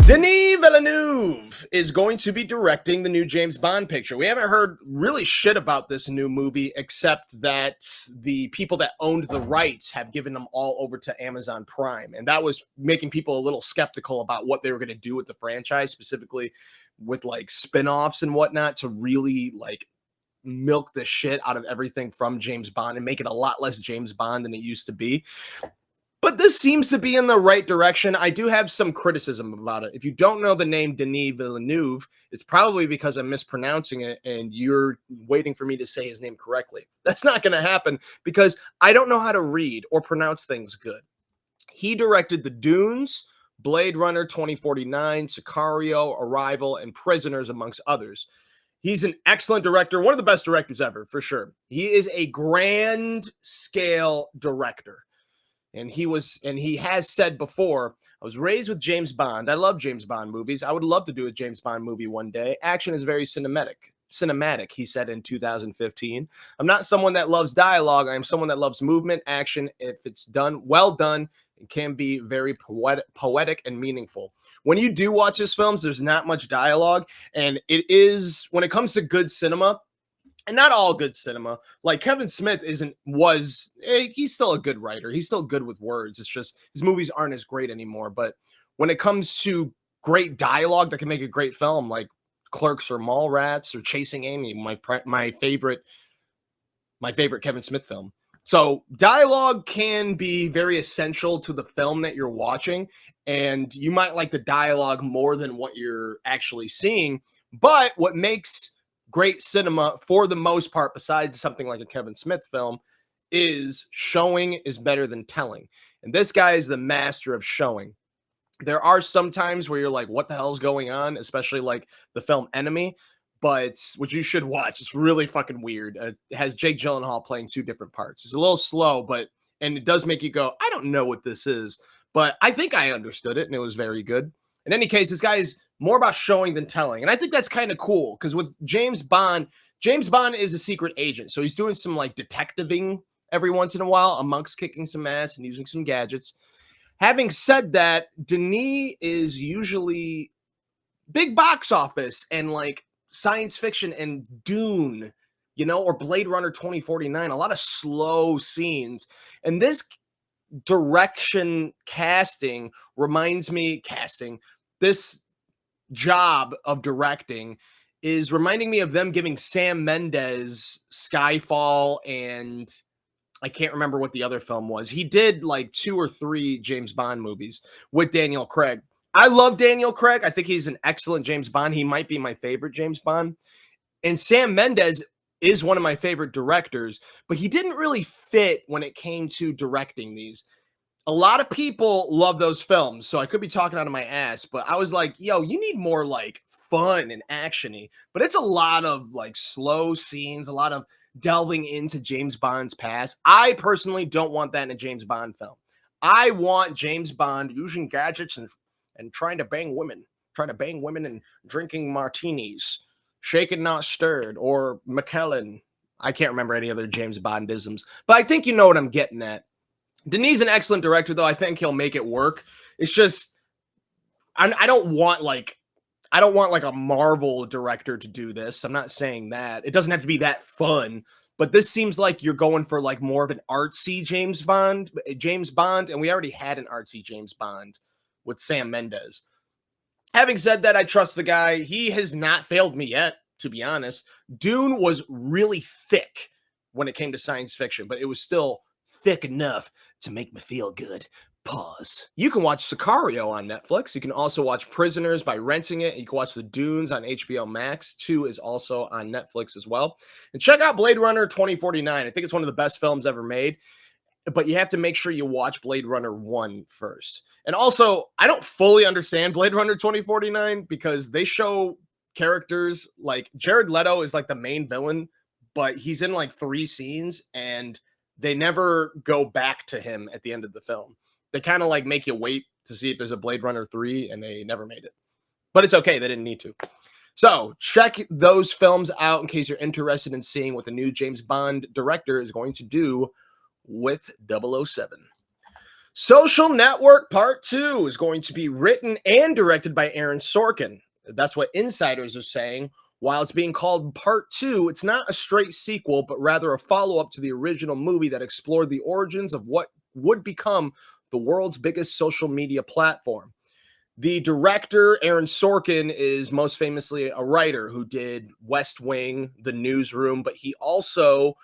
Denis Villeneuve is going to be directing the new James Bond picture. We haven't heard really shit about this new movie, except that the people that owned the rights have given them all over to Amazon Prime. And that was making people a little skeptical about what they were going to do with the franchise, specifically with like spin-offs and whatnot, to really like milk the shit out of everything from James Bond and make it a lot less James Bond than it used to be. But this seems to be in the right direction. I do have some criticism about it. If you don't know the name Denis Villeneuve, it's probably because I'm mispronouncing it and you're waiting for me to say his name correctly. That's not going to happen because I don't know how to read or pronounce things good. He directed The Dunes, Blade Runner 2049, Sicario, Arrival, and Prisoners, amongst others. He's an excellent director, one of the best directors ever, for sure. He is a grand scale director. And he has said before, I was raised with James Bond. I love James Bond movies. I would love to do a James Bond movie one day. Action is very cinematic, he said in 2015. I'm not someone that loves dialogue. I'm someone that loves movement, action. If it's done, well done, it can be very poetic and meaningful. When you do watch his films, there's not much dialogue. And it is, when it comes to good cinema, and not all good cinema, like Kevin Smith he's still a good writer. He's still good with words. It's just his movies aren't as great anymore. But when it comes to great dialogue that can make a great film, like Clerks or Mallrats or Chasing Amy, my favorite Kevin Smith film. So dialogue can be very essential to the film that you're watching, and you might like the dialogue more than what you're actually seeing. But what makes great cinema, for the most part, besides something like a Kevin Smith film, is showing is better than telling. And this guy is the master of showing. There are some times where you're like, what the hell's going on? Especially like the film Enemy, which you should watch. It's really fucking weird. It has Jake Gyllenhaal playing two different parts. It's a little slow, and it does make you go, I don't know what this is, but I think I understood it, and it was very good. In any case, this guy is more about showing than telling. And I think that's kind of cool because with James Bond is a secret agent. So he's doing some like detectiving every once in a while amongst kicking some ass and using some gadgets. Having said that, Denis is usually big box office and like science fiction and Dune, or Blade Runner 2049, a lot of slow scenes. And this this job of directing is reminding me of them giving Sam Mendes Skyfall, and I can't remember what the other film was. He did like 2 or 3 James Bond movies with Daniel Craig. I love Daniel Craig. I think he's an excellent James Bond. He might be my favorite James Bond. And Sam Mendes is one of my favorite directors, but he didn't really fit when it came to directing these. A lot of people love those films, so I could be talking out of my ass, but I was like, yo, you need more like fun and action-y. But it's a lot of like slow scenes, a lot of delving into James Bond's past. I personally don't want that in a James Bond film. I want James Bond using gadgets and trying to bang women and drinking martinis, shaken not stirred, or McKellen. I can't remember any other James Bondisms, but I think you know what I'm getting at. Denis is an excellent director, though. I think he'll make it work. It's just, I don't want like a Marvel director to do this. I'm not saying that. It doesn't have to be that fun, but this seems like you're going for like more of an artsy James Bond, and we already had an artsy James Bond with Sam Mendes. Having said that, I trust the guy. He has not failed me yet, to be honest. Dune was really thick when it came to science fiction, but it was still thick enough to make me feel good. Pause. You can watch Sicario on Netflix. You can also watch Prisoners by renting it. You can watch The Dunes on HBO Max. 2 is also on Netflix as well. And check out Blade Runner 2049. I think it's one of the best films ever made. But you have to make sure you watch Blade Runner 1 first. And also, I don't fully understand Blade Runner 2049 because they show characters like Jared Leto is like the main villain, but he's in like 3 scenes and they never go back to him at the end of the film. They kind of like make you wait to see if there's a Blade Runner 3, and they never made it. But it's okay. They didn't need to. So check those films out in case you're interested in seeing what the new James Bond director is going to do with 007. Social Network Part 2 is going to be written and directed by Aaron Sorkin. That's what insiders are saying. While it's being called Part 2, it's not a straight sequel, but rather a follow up to the original movie that explored the origins of what would become the world's biggest social media platform. The director, Aaron Sorkin, is most famously a writer who did West Wing, The Newsroom, but he also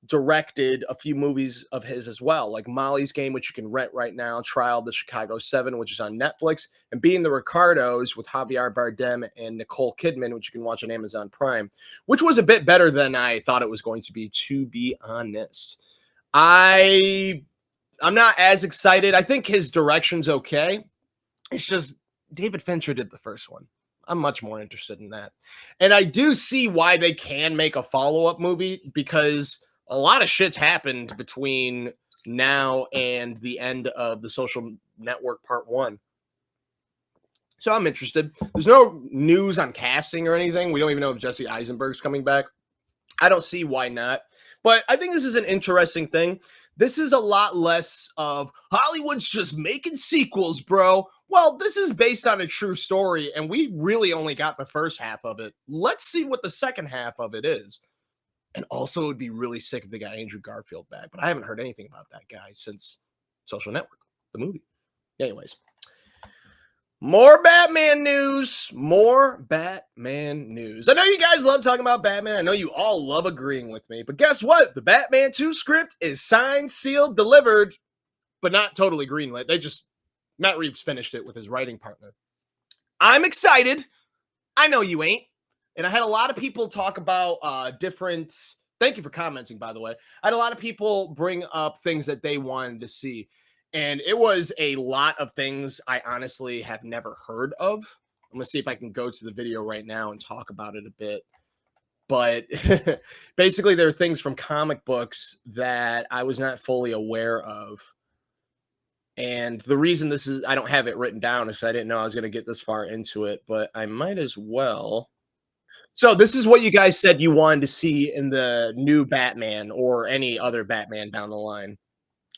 directed a few movies of his as well, like Molly's Game, which you can rent right now, Trial of the Chicago 7, which is on Netflix, and Being the Ricardos with Javier Bardem and Nicole Kidman, which you can watch on Amazon Prime, which was a bit better than I thought it was going to be honest. I'm not as excited. I think his direction's okay. It's just David Fincher did the first one. I'm much more interested in that. And I do see why they can make a follow-up movie because a lot of shit's happened between now and the end of the Social Network Part 1. So I'm interested. There's no news on casting or anything. We don't even know if Jesse Eisenberg's coming back. I don't see why not. But I think this is an interesting thing. This is a lot less of Hollywood's just making sequels, bro. Well, this is based on a true story, and we really only got the first half of it. Let's see what the second half of it is. And also, it would be really sick if they got Andrew Garfield back, but I haven't heard anything about that guy since Social Network, the movie. Anyways, more Batman news. More Batman news. I know you guys love talking about Batman. I know you all love agreeing with me, but guess what? The Batman 2 script is signed, sealed, delivered, but not totally greenlit. Matt Reeves finished it with his writing partner. I'm excited. I know you ain't. And I had a lot of people talk about different. Thank you for commenting, by the way. I had a lot of people bring up things that they wanted to see. And it was a lot of things I honestly have never heard of. I'm going to see if I can go to the video right now and talk about it a bit. But basically, there are things from comic books that I was not fully aware of. And the reason I don't have it written down is I didn't know I was going to get this far into it, but I might as well. So this is what you guys said you wanted to see in the new Batman or any other Batman down the line.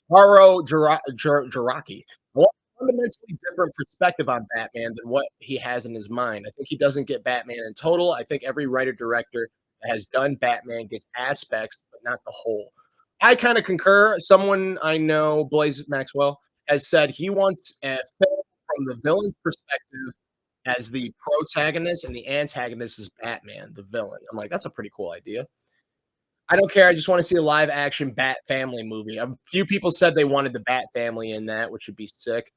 Jaraki. A fundamentally different perspective on Batman than what he has in his mind. I think he doesn't get Batman in total. I think every writer director that has done Batman gets aspects, but not the whole. I kind of concur. Someone I know, Blaze Maxwell, has said he wants a film from the villain's perspective as the protagonist and the antagonist is Batman, the villain. I'm like, that's a pretty cool idea. I don't care. I just want to see a live action Bat Family movie. A few people said they wanted the Bat Family in that, which would be sick.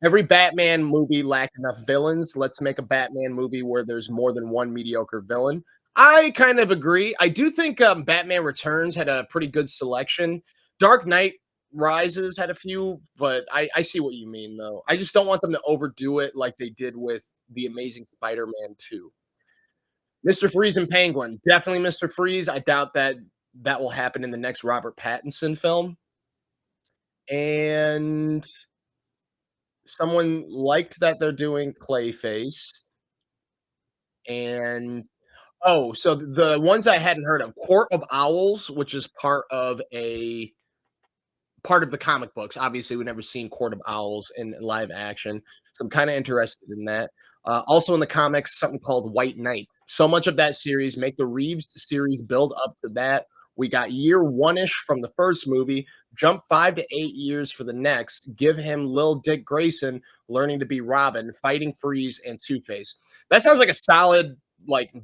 Every Batman movie lacked enough villains. Let's make a Batman movie where there's more than one mediocre villain. I kind of agree. I do think Batman Returns had a pretty good selection. Dark Knight Rises had a few, but I see what you mean, though. I just don't want them to overdo it like they did with The Amazing Spider-Man 2. Mr. Freeze and Penguin. Definitely Mr. Freeze. I doubt that will happen in the next Robert Pattinson film. And someone liked that they're doing Clayface. And so the ones I hadn't heard of, Court of Owls, which is part of the comic books. Obviously, we've never seen Court of Owls in live action, so I'm kind of interested in that. Also in the comics, something called White Knight. So much of that series, make the Reeves series build up to that. We got year one-ish from the first movie, jump 5 to 8 years for the next, give him Lil Dick Grayson learning to be Robin, fighting Freeze and Two-Face. That sounds like a solid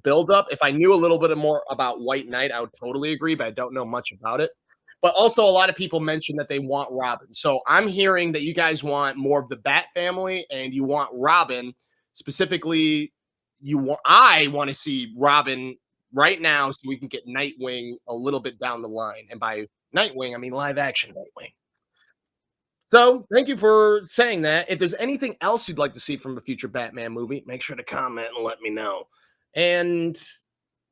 build up. If I knew a little bit more about White Knight, I would totally agree, but I don't know much about it. But also, a lot of people mentioned that they want Robin. So I'm hearing that you guys want more of the Bat family and you want Robin. Specifically, I want to see Robin right now so we can get Nightwing a little bit down the line. And by Nightwing, I mean live action Nightwing. So thank you for saying that. If there's anything else you'd like to see from a future Batman movie, make sure to comment and let me know. And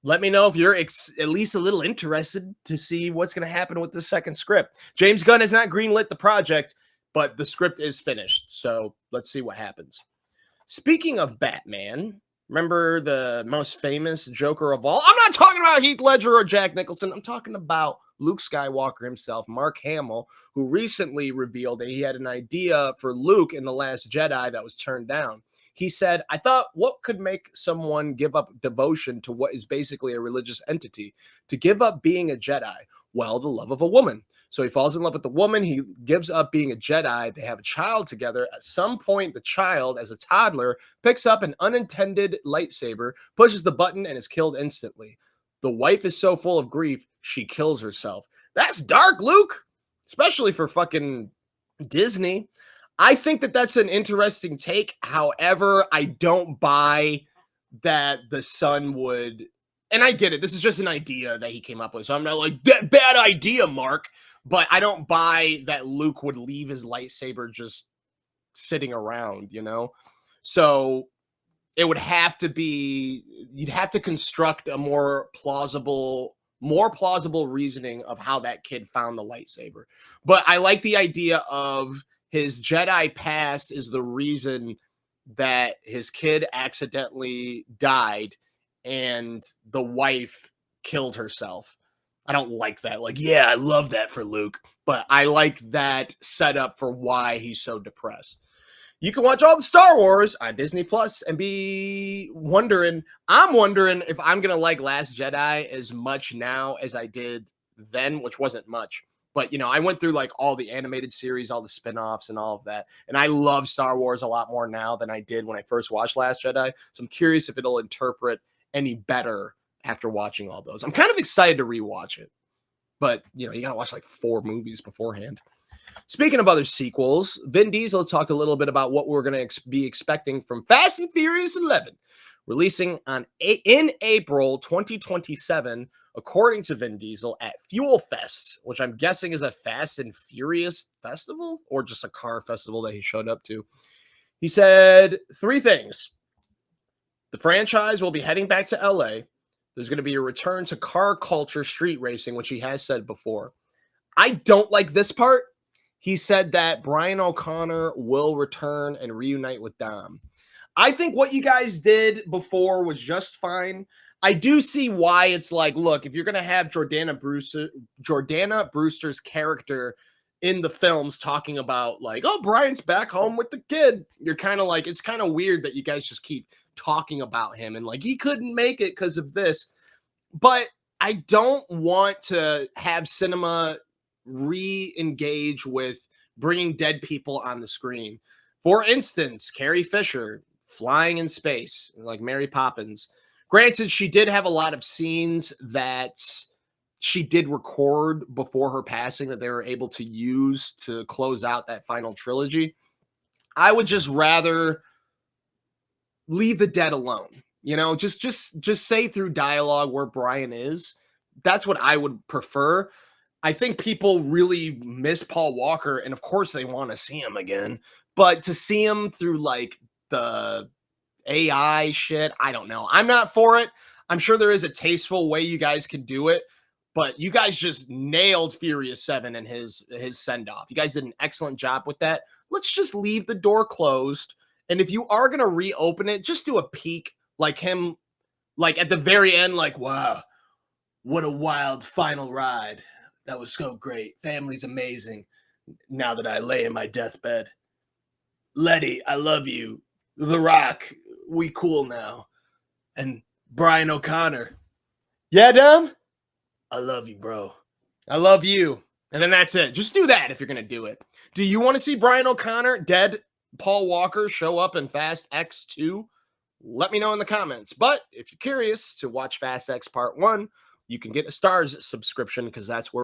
let me know if you're at least a little interested to see what's going to happen with the second script. James Gunn has not greenlit the project, but the script is finished. So let's see what happens. Speaking of Batman, remember the most famous Joker of all? I'm not talking about Heath Ledger or Jack Nicholson. I'm talking about Luke Skywalker himself, Mark Hamill, who recently revealed that he had an idea for Luke in The Last Jedi that was turned down. He said, I thought, what could make someone give up devotion to what is basically a religious entity? To give up being a Jedi? Well, the love of a woman. So he falls in love with the woman. He gives up being a Jedi. They have a child together. At some point, the child, as a toddler, picks up an unintended lightsaber, pushes the button, and is killed instantly. The wife is so full of grief, she kills herself. That's dark, Luke, especially for fucking Disney. I think that that's an interesting take. However, I don't buy that the son would, and I get it. This is just an idea that he came up with. So I'm not like, that bad idea, Mark. But I don't buy that Luke would leave his lightsaber just sitting around, you know? So it would have to be, you'd have to construct a more plausible reasoning of how that kid found the lightsaber. But I like the idea of his Jedi past is the reason that his kid accidentally died and the wife killed herself. I don't like that. Like, yeah, I love that for Luke, but I like that setup for why he's so depressed. You can watch all the Star Wars on Disney Plus and be wondering. I'm wondering if I'm going to like Last Jedi as much now as I did then, which wasn't much. But, you know, I went through like all the animated series, all the spinoffs and all of that. And I love Star Wars a lot more now than I did when I first watched Last Jedi. So I'm curious if it'll interpret any better after watching all those. I'm kind of excited to rewatch it. But, you know, you got to watch like 4 movies beforehand. Speaking of other sequels, Vin Diesel talked a little bit about what we're going to be expecting from Fast and Furious 11, releasing in April 2027, according to Vin Diesel, at Fuel Fest, which I'm guessing is a Fast and Furious festival or just a car festival that he showed up to. He said 3 things. The franchise will be heading back to LA. There's going to be a return to car culture street racing, which he has said before. I don't like this part. He said that Brian O'Connor will return and reunite with Dom. I think what you guys did before was just fine. I do see why it's like, look, if you're going to have Jordana Brewster's character in the films talking about like, oh, Brian's back home with the kid, you're kind of like, it's kind of weird that you guys just keep talking about him and like he couldn't make it because of this. But I don't want to have cinema re-engage with bringing dead people on the screen. For instance, Carrie Fisher flying in space like Mary Poppins. Granted, she did have a lot of scenes that she did record before her passing that they were able to use to close out that final trilogy. I would just rather leave the dead alone. You know, just say through dialogue where Brian is. That's what I would prefer. I think people really miss Paul Walker, and of course they want to see him again. But to see him through like the AI shit, I don't know. I'm not for it. I'm sure there is a tasteful way you guys can do it, but you guys just nailed Furious 7 and his send-off. You guys did an excellent job with that. Let's just leave the door closed. And if you are going to reopen it, just do a peek like him, like at the very end, like, wow, what a wild final ride. That was so great. Family's amazing. Now that I lay in my deathbed. Letty, I love you. The Rock, we cool now. And Brian O'Connor. Yeah, Dom? I love you, bro. I love you. And then that's it. Just do that if you're going to do it. Do you want to see Brian O'Connor, dead Paul Walker, show up in Fast X 2? Let me know in the comments. But if you're curious to watch Fast X Part 1, you can get a Stars subscription because that's where